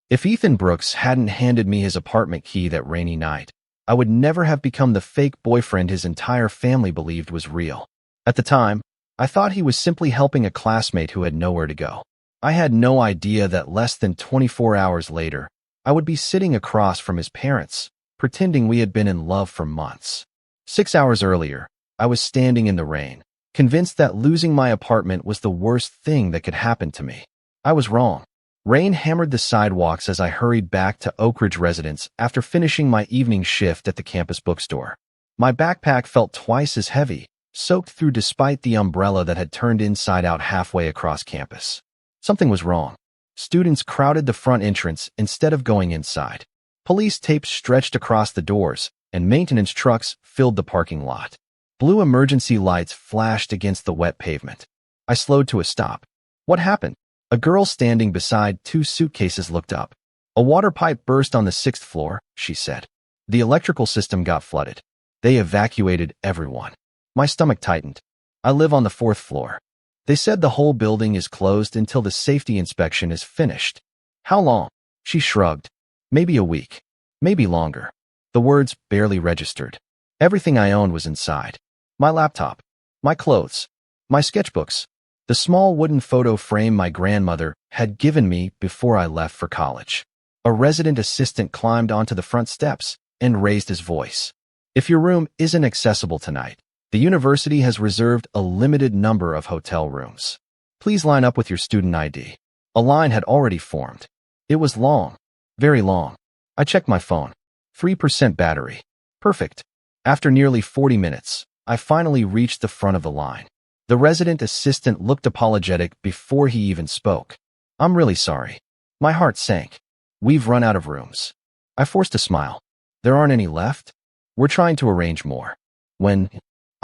If Ethan Brooks hadn't handed me his apartment key that rainy night, I would never have become the fake boyfriend his entire family believed was real. At the time, I thought he was simply helping a classmate who had nowhere to go. I had no idea that less than 24 hours later, I would be sitting across from his parents, pretending we had been in love for months. 6 hours earlier, I was standing in the rain, convinced that losing my apartment was the worst thing that could happen to me. I was wrong. Rain hammered the sidewalks as I hurried back to Oak Ridge residence after finishing my evening shift at the campus bookstore. My backpack felt twice as heavy, soaked through despite the umbrella that had turned inside out halfway across campus. Something was wrong. Students crowded the front entrance instead of going inside. Police tape stretched across the doors, and maintenance trucks filled the parking lot. Blue emergency lights flashed against the wet pavement. I slowed to a stop. What happened? A girl standing beside 2 suitcases looked up. A water pipe burst on the 6th floor, she said. The electrical system got flooded. They evacuated everyone. My stomach tightened. I live on the 4th floor. They said the whole building is closed until the safety inspection is finished. How long? She shrugged. Maybe a week. Maybe longer. The words barely registered. Everything I owned was inside. My laptop. My clothes. My sketchbooks. The small wooden photo frame my grandmother had given me before I left for college. A resident assistant climbed onto the front steps and raised his voice. If your room isn't accessible tonight, the university has reserved a limited number of hotel rooms. Please line up with your student ID. A line had already formed. It was long, very long. I checked my phone. 3% battery. Perfect. After nearly 40 minutes, I finally reached the front of the line. The resident assistant looked apologetic before he even spoke. I'm really sorry. My heart sank. We've run out of rooms. I forced a smile. There aren't any left? We're trying to arrange more. When?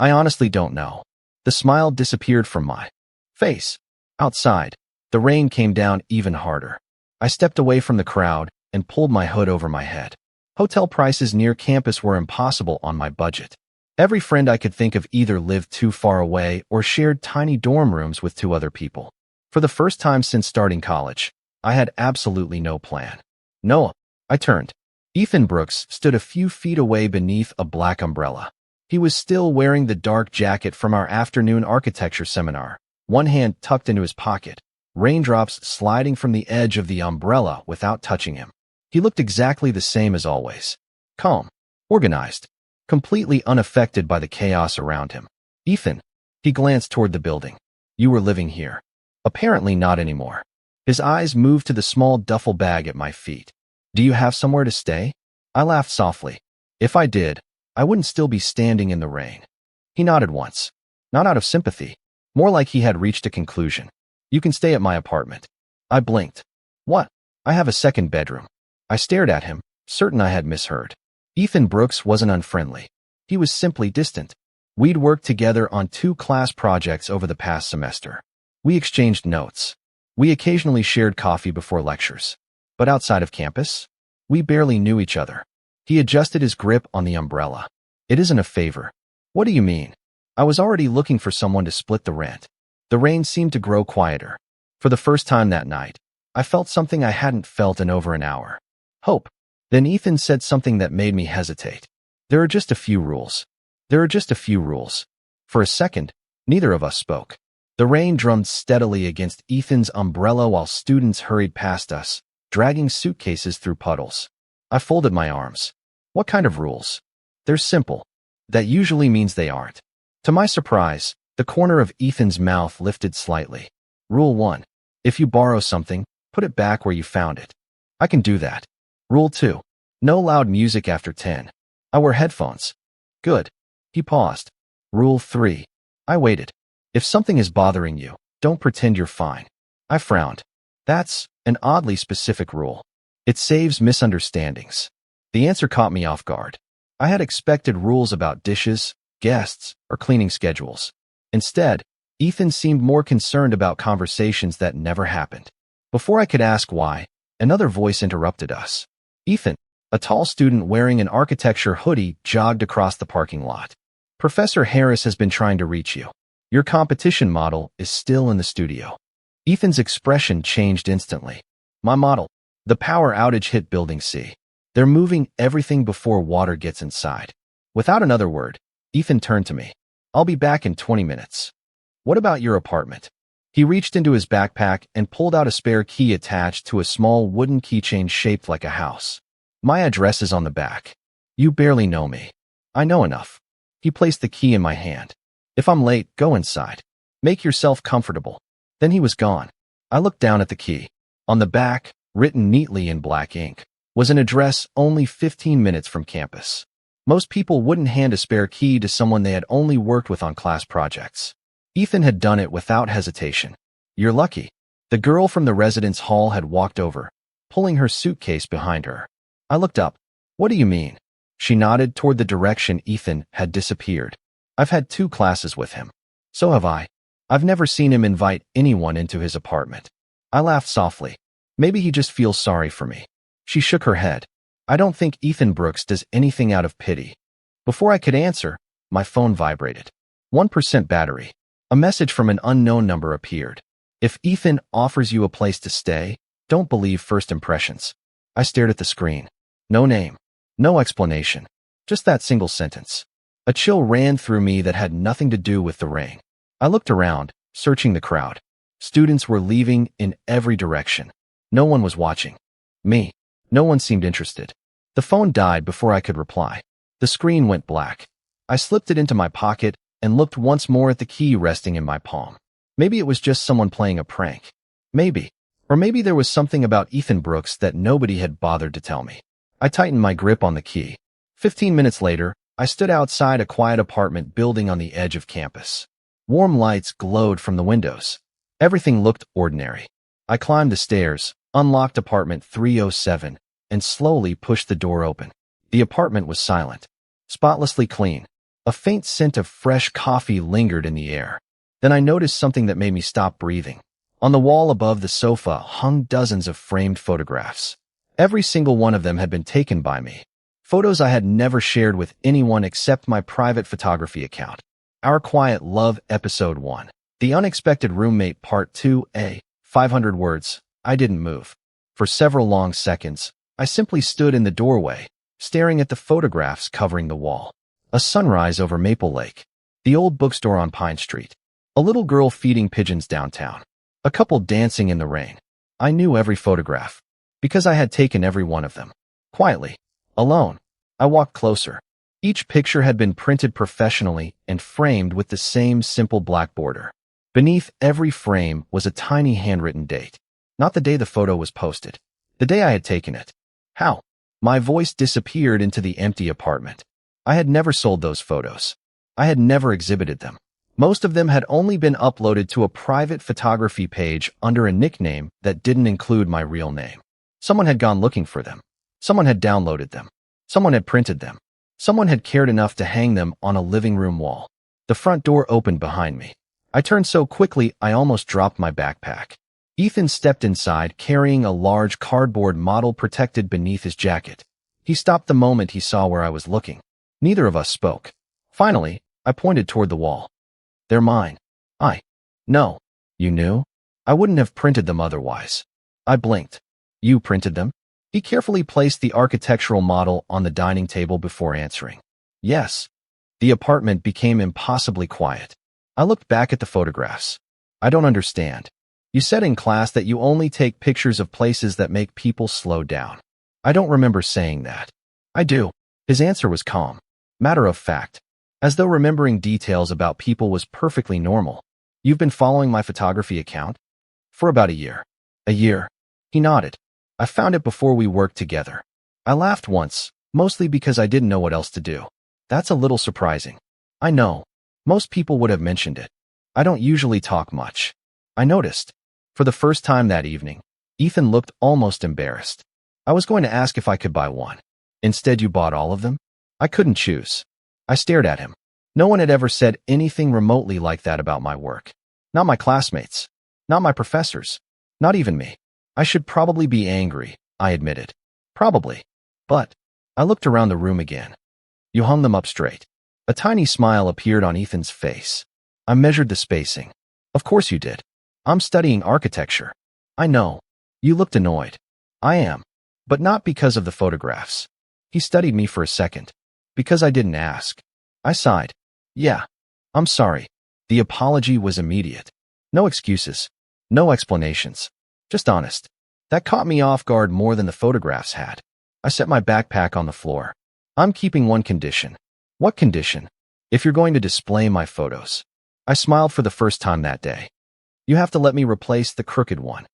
I honestly don't know. The smile disappeared from my face. Outside, the rain came down even harder. I stepped away from the crowd and pulled my hood over my head. Hotel prices near campus were impossible on my budget. Every friend I could think of either lived too far away or shared tiny dorm rooms with 2 other people. For the first time since starting college, I had absolutely no plan. Noah, I turned. Ethan Brooks stood a few feet away beneath a black umbrella. He was still wearing the dark jacket from our afternoon architecture seminar, one hand tucked into his pocket, raindrops sliding from the edge of the umbrella without touching him. He looked exactly the same as always. Calm, organized, completely unaffected by the chaos around him. Ethan, he glanced toward the building. You were living here. Apparently not anymore. His eyes moved to the small duffel bag at my feet. Do you have somewhere to stay? I laughed softly. If I did, I wouldn't still be standing in the rain. He nodded once. Not out of sympathy. More like he had reached a conclusion. You can stay at my apartment. I blinked. What? I have a second bedroom. I stared at him, certain I had misheard. Ethan Brooks wasn't unfriendly. He was simply distant. We'd worked together on 2 class projects over the past semester. We exchanged notes. We occasionally shared coffee before lectures. But outside of campus, we barely knew each other. He adjusted his grip on the umbrella. It isn't a favor. What do you mean? I was already looking for someone to split the rent. The rain seemed to grow quieter. For the first time that night, I felt something I hadn't felt in over an hour. Hope. Then Ethan said something that made me hesitate. There are just a few rules. There are just a few rules. For a second, neither of us spoke. The rain drummed steadily against Ethan's umbrella while students hurried past us, dragging suitcases through puddles. I folded my arms. What kind of rules? They're simple. That usually means they aren't. To my surprise, the corner of Ethan's mouth lifted slightly. Rule 1. If you borrow something, put it back where you found it. I can do that. Rule 2. No loud music after 10. I wear headphones. Good. He paused. Rule 3. I waited. If something is bothering you, don't pretend you're fine. I frowned. That's an oddly specific rule. It saves misunderstandings. The answer caught me off guard. I had expected rules about dishes, guests, or cleaning schedules. Instead, Ethan seemed more concerned about conversations that never happened. Before I could ask why, another voice interrupted us. Ethan, a tall student wearing an architecture hoodie, jogged across the parking lot. Professor Harris has been trying to reach you. Your competition model is still in the studio. Ethan's expression changed instantly. My model. The power outage hit Building C. They're moving everything before water gets inside. Without another word, Ethan turned to me. I'll be back in 20 minutes. What about your apartment? He reached into his backpack and pulled out a spare key attached to a small wooden keychain shaped like a house. My address is on the back. You barely know me. I know enough. He placed the key in my hand. If I'm late, go inside. Make yourself comfortable. Then he was gone. I looked down at the key. On the back, written neatly in black ink, was an address only 15 minutes from campus. Most people wouldn't hand a spare key to someone they had only worked with on class projects. Ethan had done it without hesitation. You're lucky. The girl from the residence hall had walked over, pulling her suitcase behind her. I looked up. What do you mean? She nodded toward the direction Ethan had disappeared. I've had 2 classes with him. So have I. I've never seen him invite anyone into his apartment. I laughed softly. Maybe he just feels sorry for me. She shook her head. I don't think Ethan Brooks does anything out of pity. Before I could answer, my phone vibrated. 1% battery. A message from an unknown number appeared. If Ethan offers you a place to stay, don't believe first impressions. I stared at the screen. No name. No explanation. Just that single sentence. A chill ran through me that had nothing to do with the ring. I looked around, searching the crowd. Students were leaving in every direction. No one was watching. Me. No one seemed interested. The phone died before I could reply. The screen went black. I slipped it into my pocket and looked once more at the key resting in my palm. Maybe it was just someone playing a prank. Maybe. Or maybe there was something about Ethan Brooks that nobody had bothered to tell me. I tightened my grip on the key. 15 minutes later, I stood outside a quiet apartment building on the edge of campus. Warm lights glowed from the windows. Everything looked ordinary. I climbed the stairs, unlocked apartment 307, and slowly pushed the door open. The apartment was silent, spotlessly clean. A faint scent of fresh coffee lingered in the air. Then I noticed something that made me stop breathing. On the wall above the sofa hung dozens of framed photographs. Every single one of them had been taken by me. Photos I had never shared with anyone except my private photography account. Our Quiet Love Episode 1. The Unexpected Roommate Part 2A. 500 words. I didn't move. For several long seconds, I simply stood in the doorway, staring at the photographs covering the wall. A sunrise over Maple Lake. The old bookstore on Pine Street. A little girl feeding pigeons downtown. A couple dancing in the rain. I knew every photograph, because I had taken every one of them. Quietly. Alone. I walked closer. Each picture had been printed professionally and framed with the same simple black border. Beneath every frame was a tiny handwritten date. Not the day the photo was posted. The day I had taken it. How? My voice disappeared into the empty apartment. I had never sold those photos. I had never exhibited them. Most of them had only been uploaded to a private photography page under a nickname that didn't include my real name. Someone had gone looking for them. Someone had downloaded them. Someone had printed them. Someone had cared enough to hang them on a living room wall. The front door opened behind me. I turned so quickly I almost dropped my backpack. Ethan stepped inside carrying a large cardboard model protected beneath his jacket. He stopped the moment he saw where I was looking. Neither of us spoke. Finally, I pointed toward the wall. They're mine. No. You knew? I wouldn't have printed them otherwise. I blinked. You printed them? He carefully placed the architectural model on the dining table before answering. Yes. The apartment became impossibly quiet. I looked back at the photographs. I don't understand. You said in class that you only take pictures of places that make people slow down. I don't remember saying that. I do. His answer was calm, matter of fact, as though remembering details about people was perfectly normal. You've been following my photography account? For about a year. A year. He nodded. I found it before we worked together. I laughed once, mostly because I didn't know what else to do. That's a little surprising. I know. Most people would have mentioned it. I don't usually talk much. I noticed. For the first time that evening, Ethan looked almost embarrassed. I was going to ask if I could buy one. Instead, you bought all of them? I couldn't choose. I stared at him. No one had ever said anything remotely like that about my work. Not my classmates. Not my professors. Not even me. I should probably be angry, I admitted. Probably. But I looked around the room again. You hung them up straight. A tiny smile appeared on Ethan's face. I measured the spacing. Of course you did. I'm studying architecture. I know. You looked annoyed. I am. But not because of the photographs. He studied me for a second. Because I didn't ask. I sighed. Yeah. I'm sorry. The apology was immediate. No excuses. No explanations. Just honest. That caught me off guard more than the photographs had. I set my backpack on the floor. I'm keeping one condition. What condition? If you're going to display my photos. I smiled for the first time that day. You have to let me replace the crooked one.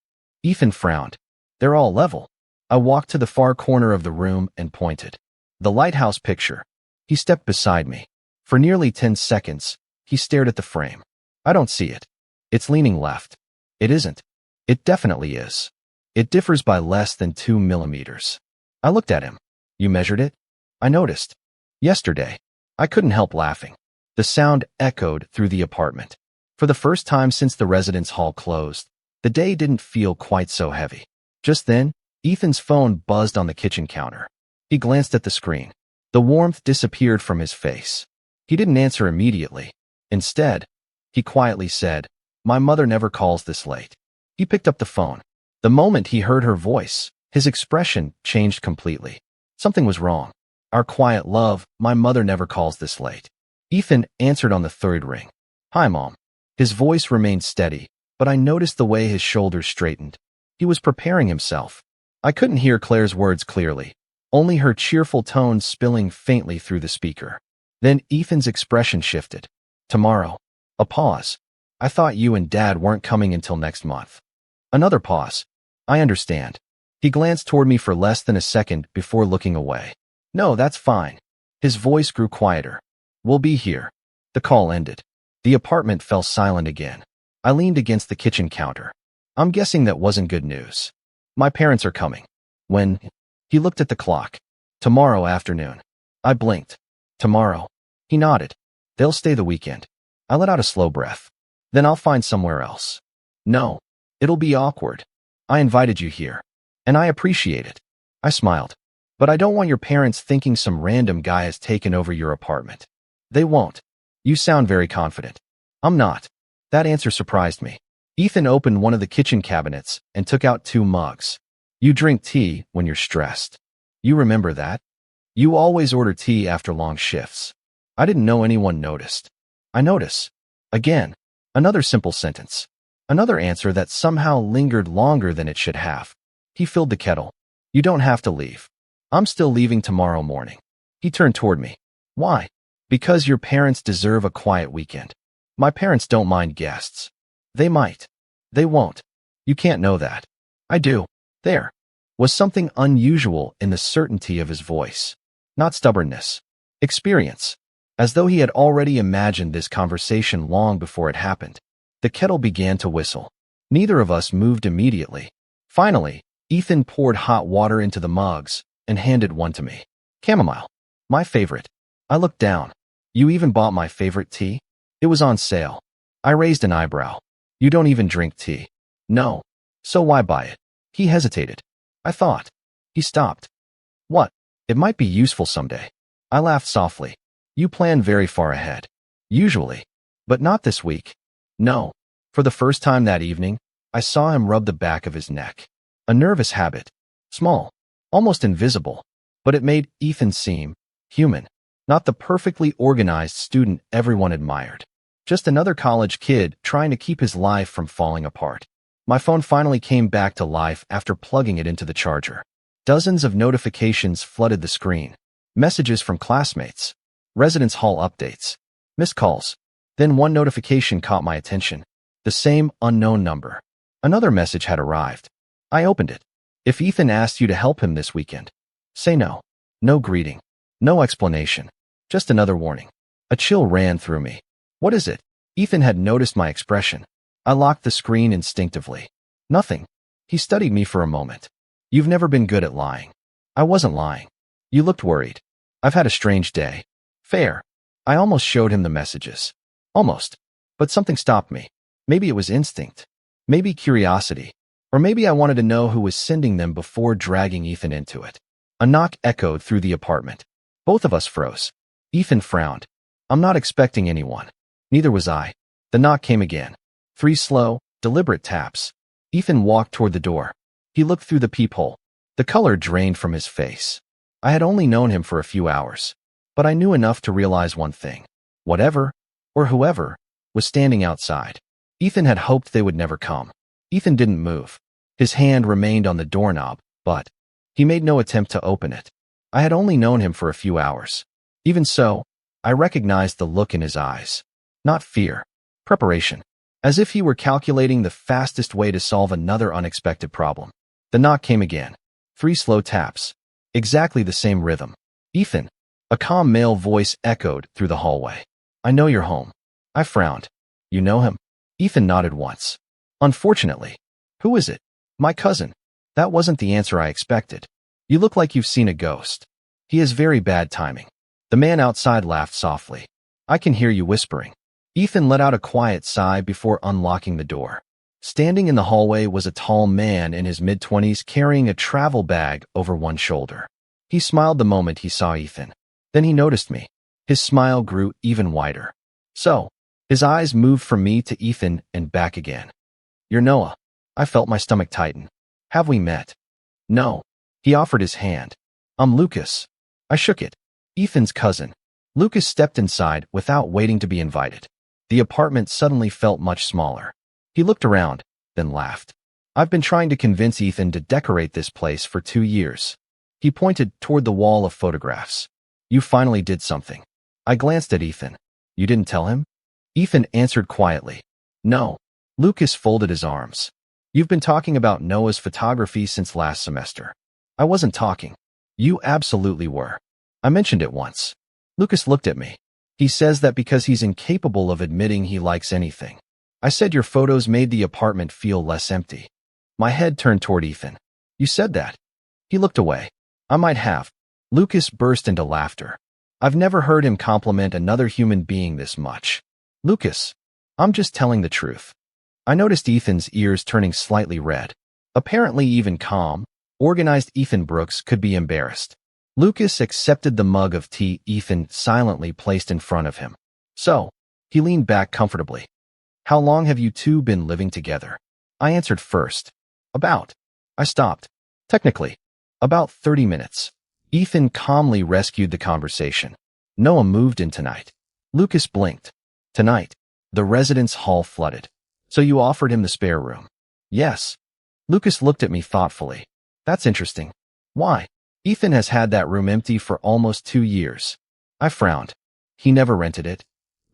Ethan frowned. They're all level. I walked to the far corner of the room and pointed. The lighthouse picture. He stepped beside me. For nearly 10 seconds, he stared at the frame. I don't see it. It's leaning left. It isn't. It definitely is. It differs by less than 2 millimeters. I looked at him. You measured it? I noticed. Yesterday. I couldn't help laughing. The sound echoed through the apartment. For the first time since the residence hall closed, the day didn't feel quite so heavy. Just then, Ethan's phone buzzed on the kitchen counter. He glanced at the screen. The warmth disappeared from his face. He didn't answer immediately. Instead, he quietly said, "My mother never calls this late." He picked up the phone. The moment he heard her voice, his expression changed completely. Something was wrong. Our quiet love, my mother never calls this late. Ethan answered on the third ring. Hi, Mom. His voice remained steady, but I noticed the way his shoulders straightened. He was preparing himself. I couldn't hear Claire's words clearly, only her cheerful tones spilling faintly through the speaker. Then Ethan's expression shifted. Tomorrow. A pause. I thought you and Dad weren't coming until next month. Another pause. I understand. He glanced toward me for less than a second before looking away. No, that's fine. His voice grew quieter. We'll be here. The call ended. The apartment fell silent again. I leaned against the kitchen counter. I'm guessing that wasn't good news. My parents are coming. When? He looked at the clock. Tomorrow afternoon. I blinked. Tomorrow. He nodded. They'll stay the weekend. I let out a slow breath. Then I'll find somewhere else. No. It'll be awkward. I invited you here. And I appreciate it. I smiled. But I don't want your parents thinking some random guy has taken over your apartment. They won't. You sound very confident. I'm not. That answer surprised me. Ethan opened one of the kitchen cabinets and took out 2 mugs. You drink tea when you're stressed. You remember that? You always order tea after long shifts. I didn't know anyone noticed. I notice. Again. Another simple sentence. Another answer that somehow lingered longer than it should have. He filled the kettle. You don't have to leave. I'm still leaving tomorrow morning. He turned toward me. Why? Because your parents deserve a quiet weekend. My parents don't mind guests. They might. They won't. You can't know that. I do. There was something unusual in the certainty of his voice. Not stubbornness. Experience. As though he had already imagined this conversation long before it happened. The kettle began to whistle. Neither of us moved immediately. Finally, Ethan poured hot water into the mugs and handed one to me. Chamomile. My favorite. I looked down. You even bought my favorite tea? It was on sale. I raised an eyebrow. You don't even drink tea. No. So why buy it? He hesitated. I thought. He stopped. What? It might be useful someday. I laughed softly. You plan very far ahead. Usually. But not this week. No. For the first time that evening, I saw him rub the back of his neck. A nervous habit. Small. Almost invisible. But it made Ethan seem human. Not the perfectly organized student everyone admired. Just another college kid trying to keep his life from falling apart. My phone finally came back to life after plugging it into the charger. Dozens of notifications flooded the screen. Messages from classmates. Residence hall updates. Missed calls. Then one notification caught my attention. The same unknown number. Another message had arrived. I opened it. If Ethan asked you to help him this weekend, say no. No greeting. No explanation. Just another warning. A chill ran through me. What is it? Ethan had noticed my expression. I locked the screen instinctively. Nothing. He studied me for a moment. You've never been good at lying. I wasn't lying. You looked worried. I've had a strange day. Fair. I almost showed him the messages. Almost. But something stopped me. Maybe it was instinct. Maybe curiosity. Or maybe I wanted to know who was sending them before dragging Ethan into it. A knock echoed through the apartment. Both of us froze. Ethan frowned. I'm not expecting anyone. Neither was I. The knock came again. 3 slow, deliberate taps. Ethan walked toward the door. He looked through the peephole. The color drained from his face. I had only known him for a few hours, but I knew enough to realize one thing. Whatever, or whoever, was standing outside. Ethan had hoped they would never come. Ethan didn't move. His hand remained on the doorknob, but he made no attempt to open it. I had only known him for a few hours. Even so, I recognized the look in his eyes. Not fear. Preparation. As if he were calculating the fastest way to solve another unexpected problem. The knock came again. 3 slow taps. Exactly the same rhythm. Ethan. A calm male voice echoed through the hallway. I know you're home. I frowned. You know him? Ethan nodded once. Unfortunately. Who is it? My cousin. That wasn't the answer I expected. You look like you've seen a ghost. He has very bad timing. The man outside laughed softly. I can hear you whispering. Ethan let out a quiet sigh before unlocking the door. Standing in the hallway was a tall man in his mid-20s carrying a travel bag over one shoulder. He smiled the moment he saw Ethan. Then he noticed me. His smile grew even wider. So, his eyes moved from me to Ethan and back again. You're Noah. I felt my stomach tighten. Have we met? No. He offered his hand. I'm Lucas. I shook it. Ethan's cousin. Lucas stepped inside without waiting to be invited. The apartment suddenly felt much smaller. He looked around, then laughed. I've been trying to convince Ethan to decorate this place for 2 years. He pointed toward the wall of photographs. You finally did something. I glanced at Ethan. You didn't tell him? Ethan answered quietly. No. Lucas folded his arms. You've been talking about Noah's photography since last semester. I wasn't talking. You absolutely were. I mentioned it once. Lucas looked at me. He says that because he's incapable of admitting he likes anything. I said your photos made the apartment feel less empty. My head turned toward Ethan. You said that. He looked away. I might have. Lucas burst into laughter. I've never heard him compliment another human being this much. Lucas, I'm just telling the truth. I noticed Ethan's ears turning slightly red. Apparently even calm, organized Ethan Brooks could be embarrassed. Lucas accepted the mug of tea Ethan silently placed in front of him. So, he leaned back comfortably. How long have you two been living together? I answered first. About. I stopped. Technically. About 30 minutes. Ethan calmly rescued the conversation. Noah moved in tonight. Lucas blinked. Tonight. The residence hall flooded. So you offered him the spare room? Yes. Lucas looked at me thoughtfully. That's interesting. Why? Ethan has had that room empty for almost 2 years. I frowned. He never rented it.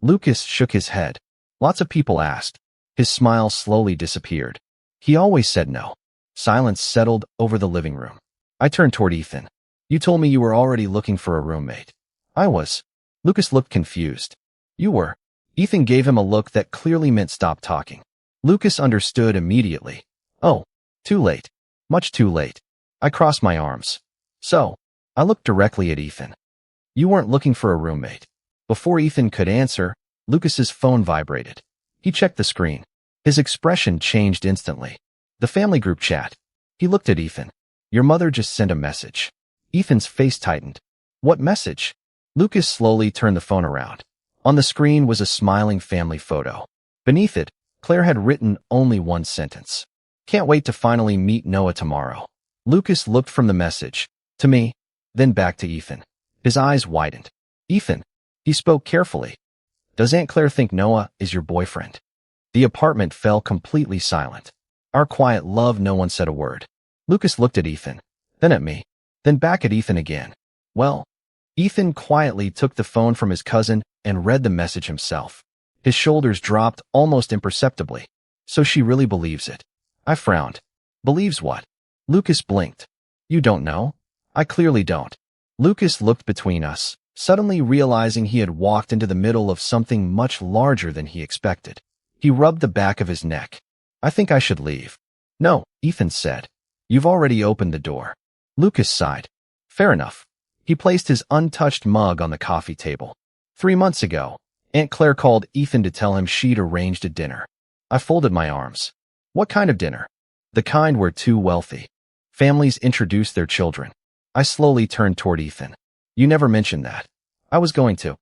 Lucas shook his head. Lots of people asked. His smile slowly disappeared. He always said no. Silence settled over the living room. I turned toward Ethan. You told me you were already looking for a roommate. I was. Lucas looked confused. You were. Ethan gave him a look that clearly meant stop talking. Lucas understood immediately. Oh, too late. Much too late. I crossed my arms. So, I looked directly at Ethan. You weren't looking for a roommate. Before Ethan could answer, Lucas's phone vibrated. He checked the screen. His expression changed instantly. The family group chat. He looked at Ethan. Your mother just sent a message. Ethan's face tightened. What message? Lucas slowly turned the phone around. On the screen was a smiling family photo. Beneath it, Claire had written only one sentence. Can't wait to finally meet Noah tomorrow. Lucas looked from the message to me, then back to Ethan. His eyes widened. Ethan, he spoke carefully. Does Aunt Claire think Noah is your boyfriend? The apartment fell completely silent. Our quiet love, no one said a word. Lucas looked at Ethan, then at me, then back at Ethan again. Well, Ethan quietly took the phone from his cousin and read the message himself. His shoulders dropped almost imperceptibly. So she really believes it. I frowned. Believes what? Lucas blinked. You don't know? I clearly don't. Lucas looked between us, suddenly realizing he had walked into the middle of something much larger than he expected. He rubbed the back of his neck. I think I should leave. No, Ethan said. You've already opened the door. Lucas sighed. Fair enough. He placed his untouched mug on the coffee table. 3 months ago, Aunt Claire called Ethan to tell him she'd arranged a dinner. I folded my arms. What kind of dinner? The kind where two wealthy families introduce their children. I slowly turned toward Ethan. You never mentioned that. I was going to.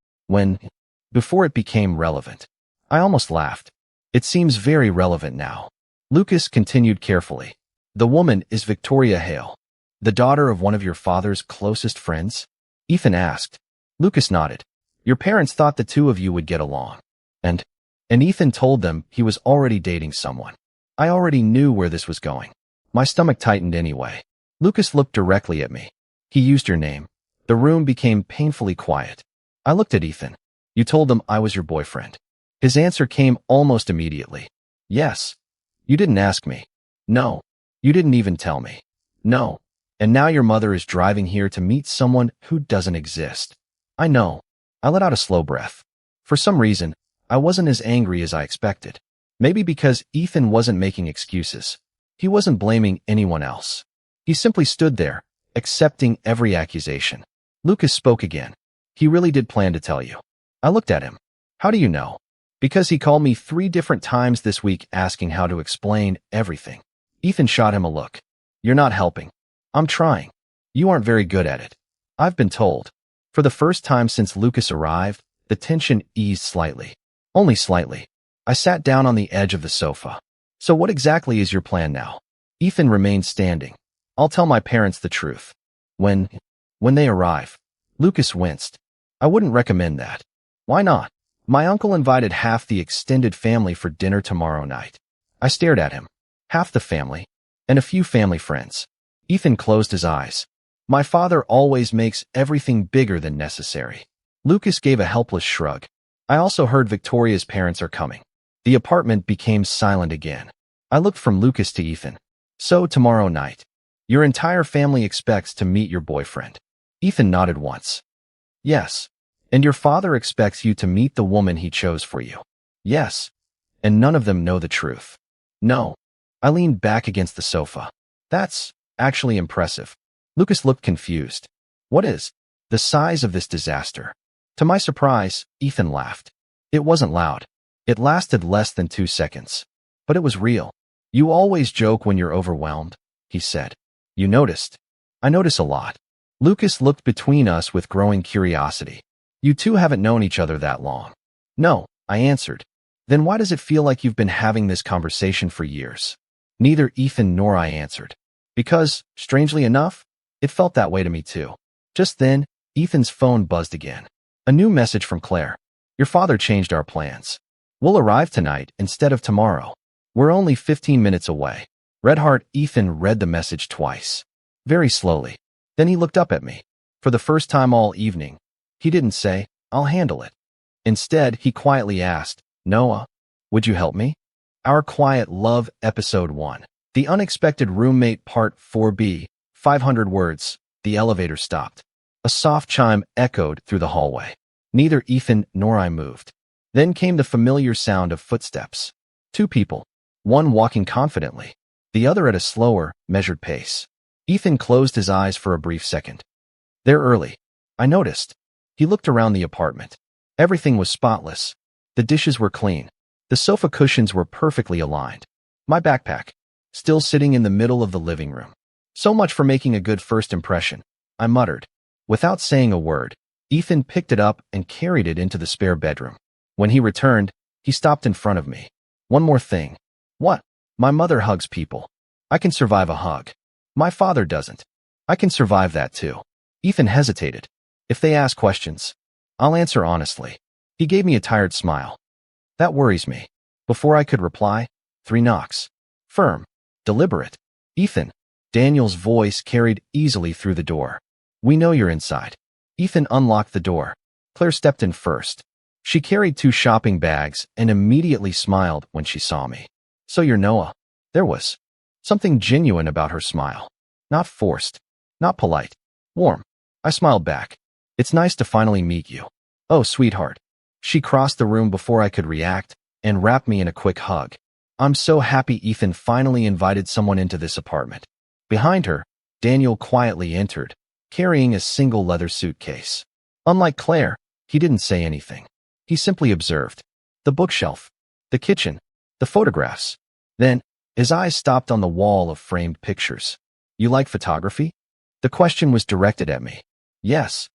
Before it became relevant. I almost laughed. It seems very relevant now. Lucas continued carefully. The woman is Victoria Hale. The daughter of one of your father's closest friends? Ethan asked. Lucas nodded. Your parents thought the two of you would get along. And Ethan told them he was already dating someone. I already knew where this was going. My stomach tightened anyway. Lucas looked directly at me. He used your name. The room became painfully quiet. I looked at Ethan. You told them I was your boyfriend. His answer came almost immediately. Yes. You didn't ask me. No. You didn't even tell me. No. And now your mother is driving here to meet someone who doesn't exist. I know. I let out a slow breath. For some reason, I wasn't as angry as I expected. Maybe because Ethan wasn't making excuses. He wasn't blaming anyone else. He simply stood there, accepting every accusation. Lucas spoke again. He really did plan to tell you. I looked at him. How do you know? Because he called me 3 different times this week asking how to explain everything. Ethan shot him a look. You're not helping. I'm trying. You aren't very good at it. I've been told. For the first time since Lucas arrived, the tension eased slightly. Only slightly. I sat down on the edge of the sofa. So what exactly is your plan now? Ethan remained standing. I'll tell my parents the truth. When they arrive. Lucas winced. I wouldn't recommend that. Why not? My uncle invited half the extended family for dinner tomorrow night. I stared at him. Half the family. And a few family friends. Ethan closed his eyes. My father always makes everything bigger than necessary. Lucas gave a helpless shrug. I also heard Victoria's parents are coming. The apartment became silent again. I looked from Lucas to Ethan. So tomorrow night. Your entire family expects to meet your boyfriend. Ethan nodded once. Yes. And your father expects you to meet the woman he chose for you. Yes. And none of them know the truth. No. I leaned back against the sofa. That's actually impressive. Lucas looked confused. What is the size of this disaster? To my surprise, Ethan laughed. It wasn't loud. It lasted less than 2 seconds. But it was real. You always joke when you're overwhelmed, he said. You noticed. I notice a lot. Lucas looked between us with growing curiosity. You two haven't known each other that long. No, I answered. Then why does it feel like you've been having this conversation for years? Neither Ethan nor I answered. Because, strangely enough, it felt that way to me too. Just then, Ethan's phone buzzed again. A new message from Claire. Your father changed our plans. We'll arrive tonight instead of tomorrow. We're only 15 minutes away. Red Heart Ethan read the message twice. Very slowly. Then he looked up at me. For the first time all evening, he didn't say, I'll handle it. Instead, he quietly asked, Noah, would you help me? Our Quiet Love Episode 1. The Unexpected Roommate Part 4B. 500 words. The elevator stopped. A soft chime echoed through the hallway. Neither Ethan nor I moved. Then came the familiar sound of footsteps. 2 people. One walking confidently. The other at a slower, measured pace. Ethan closed his eyes for a brief second. They're early. I noticed. He looked around the apartment. Everything was spotless. The dishes were clean. The sofa cushions were perfectly aligned. My backpack, still sitting in the middle of the living room. So much for making a good first impression, I muttered. Without saying a word, Ethan picked it up and carried it into the spare bedroom. When he returned, he stopped in front of me. One more thing. What? My mother hugs people. I can survive a hug. My father doesn't. I can survive that too. Ethan hesitated. If they ask questions, I'll answer honestly. He gave me a tired smile. That worries me. Before I could reply, 3 knocks. Firm. Deliberate. Ethan. Daniel's voice carried easily through the door. We know you're inside. Ethan unlocked the door. Claire stepped in first. She carried 2 shopping bags and immediately smiled when she saw me. So you're Noah. There was something genuine about her smile. Not forced. Not polite. Warm. I smiled back. It's nice to finally meet you. Oh, sweetheart. She crossed the room before I could react and wrapped me in a quick hug. I'm so happy Ethan finally invited someone into this apartment. Behind her, Daniel quietly entered, carrying a single leather suitcase. Unlike Claire, he didn't say anything. He simply observed. The bookshelf. The kitchen. The photographs. Then, his eyes stopped on the wall of framed pictures. You like photography? The question was directed at me. Yes.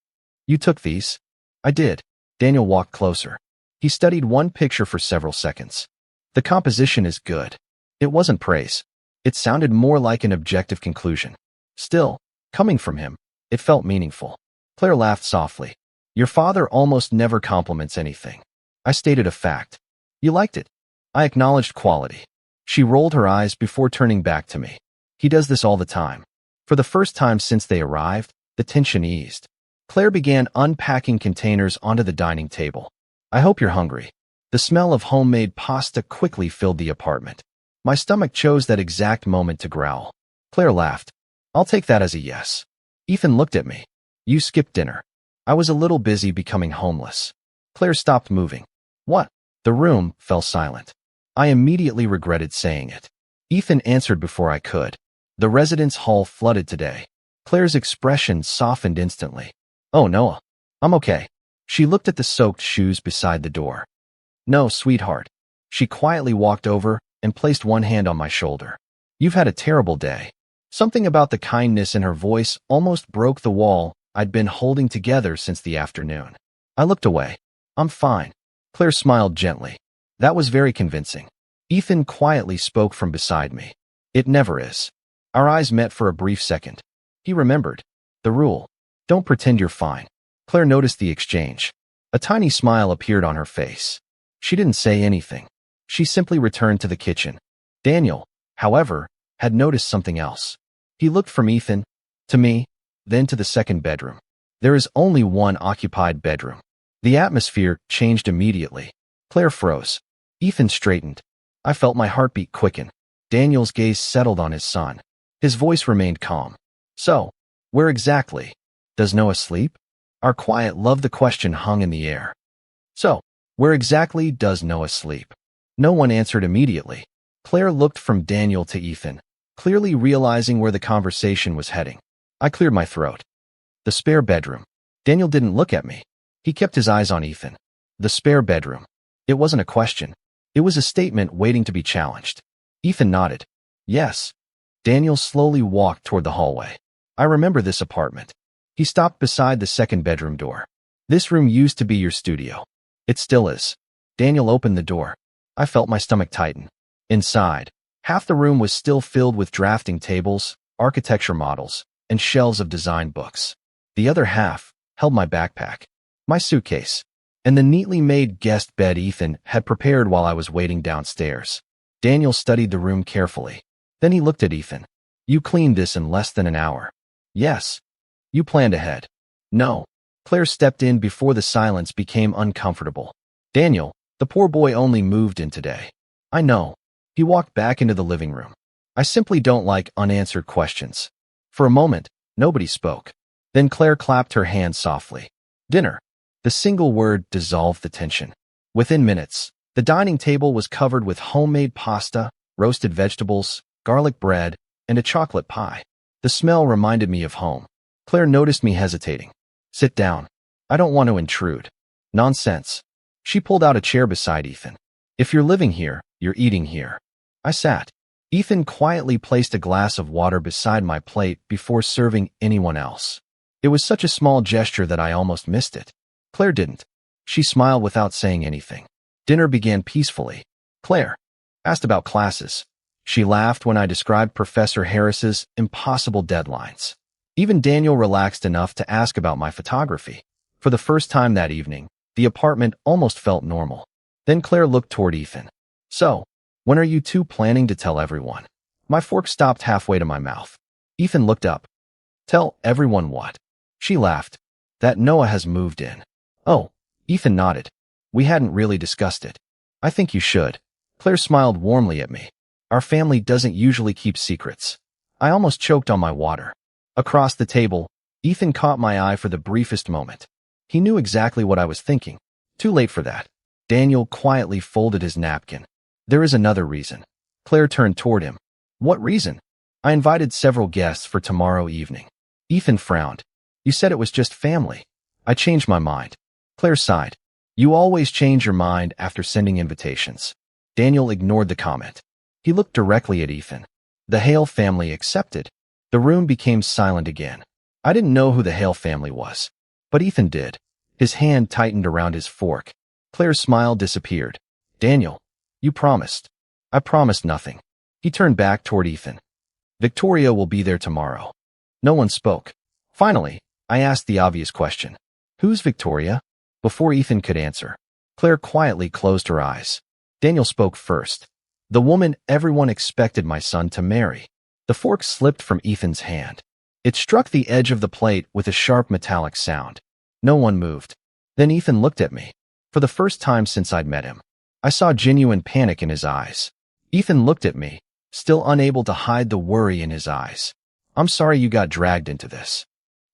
You took these? I did. Daniel walked closer. He studied one picture for several seconds. The composition is good. It wasn't praise. It sounded more like an objective conclusion. Still, Coming from him, it felt meaningful. Claire laughed softly. Your father almost never compliments anything. I stated a fact. You liked it. I acknowledged quality. She rolled her eyes before turning back to me. He does this all the time. For the first time since they arrived, the tension eased. Claire began unpacking containers onto the dining table. I hope you're hungry. The smell of homemade pasta quickly filled the apartment. My stomach chose that exact moment to growl. Claire laughed. I'll take that as a yes. Ethan looked at me. You skipped dinner. I was a little busy becoming homeless. Claire stopped moving. What? The room fell silent. I immediately regretted saying it. Ethan answered before I could. The residence hall flooded today. Claire's expression softened instantly. Oh, Noah. I'm okay. She looked at the soaked shoes beside the door. No, sweetheart. She quietly walked over and placed one hand on my shoulder. You've had a terrible day. Something about the kindness in her voice almost broke the wall I'd been holding together since the afternoon. I looked away. I'm fine. Claire smiled gently. That was very convincing. Ethan quietly spoke from beside me. It never is. Our eyes met for a brief second. He remembered. The rule. Don't pretend you're fine. Claire noticed the exchange. A tiny smile appeared on her face. She didn't say anything. She simply returned to the kitchen. Daniel, however, had noticed something else. He looked from Ethan to me, then to the second bedroom. There is only one occupied bedroom. The atmosphere changed immediately. Claire froze. Ethan straightened. I felt my heartbeat quicken. Daniel's gaze settled on his son. His voice remained calm. So, where exactly does Noah sleep? Our quiet love the question hung in the air. So, where exactly does Noah sleep? No one answered immediately. Claire looked from Daniel to Ethan, clearly realizing where the conversation was heading. I cleared my throat. The spare bedroom. Daniel didn't look at me. He kept his eyes on Ethan. The spare bedroom. It wasn't a question. It was a statement waiting to be challenged. Ethan nodded. Yes. Daniel slowly walked toward the hallway. I remember this apartment. He stopped beside the second bedroom door. This room used to be your studio. It still is. Daniel opened the door. I felt my stomach tighten. Inside, half the room was still filled with drafting tables, architecture models, and shelves of design books. The other half held my backpack, my suitcase, and the neatly made guest bed Ethan had prepared while I was waiting downstairs. Daniel studied the room carefully. Then he looked at Ethan. You cleaned this in less than an hour. Yes. You planned ahead. No. Claire stepped in before the silence became uncomfortable. Daniel, the poor boy only moved in today. I know. He walked back into the living room. I simply don't like unanswered questions. For a moment, nobody spoke. Then Claire clapped her hands softly. Dinner. The single word dissolved the tension. Within minutes, the dining table was covered with homemade pasta, roasted vegetables, garlic bread, and a chocolate pie. The smell reminded me of home. Claire noticed me hesitating. Sit down. I don't want to intrude. Nonsense. She pulled out a chair beside Ethan. If you're living here, you're eating here. I sat. Ethan quietly placed a glass of water beside my plate before serving anyone else. It was such a small gesture that I almost missed it. Claire didn't. She smiled without saying anything. Dinner began peacefully. Claire asked about classes. She laughed when I described Professor Harris's impossible deadlines. Even Daniel relaxed enough to ask about my photography. For the first time that evening, the apartment almost felt normal. Then Claire looked toward Ethan. So, when are you two planning to tell everyone? My fork stopped halfway to my mouth. Ethan looked up. Tell everyone what? She laughed. That Noah has moved in. Oh, Ethan nodded. We hadn't really discussed it. I think you should. Claire smiled warmly at me. Our family doesn't usually keep secrets. I almost choked on my water. Across the table, Ethan caught my eye for the briefest moment. He knew exactly what I was thinking. Too late for that. Daniel quietly folded his napkin. There is another reason. Claire turned toward him. What reason? I invited several guests for tomorrow evening. Ethan frowned. You said it was just family. I changed my mind. Claire sighed. You always change your mind after sending invitations. Daniel ignored the comment. He looked directly at Ethan. The Hale family accepted. The room became silent again. I didn't know who the Hale family was, but Ethan did. His hand tightened around his fork. Claire's smile disappeared. Daniel, you promised. I promised nothing. He turned back toward Ethan. Victoria will be there tomorrow. No one spoke. Finally, I asked the obvious question. Who's Victoria? Before Ethan could answer, Claire quietly closed her eyes. Daniel spoke first. The woman everyone expected my son to marry. The fork slipped from Ethan's hand. It struck the edge of the plate with a sharp metallic sound. No one moved. Then Ethan looked at me. For the first time since I'd met him, I saw genuine panic in his eyes. Ethan looked at me, still unable to hide the worry in his eyes. I'm sorry you got dragged into this.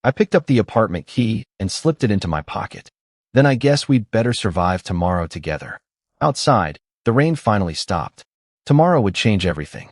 I picked up the apartment key and slipped it into my pocket. Then I guess we'd better survive tomorrow together. Outside, the rain finally stopped. Tomorrow would change everything.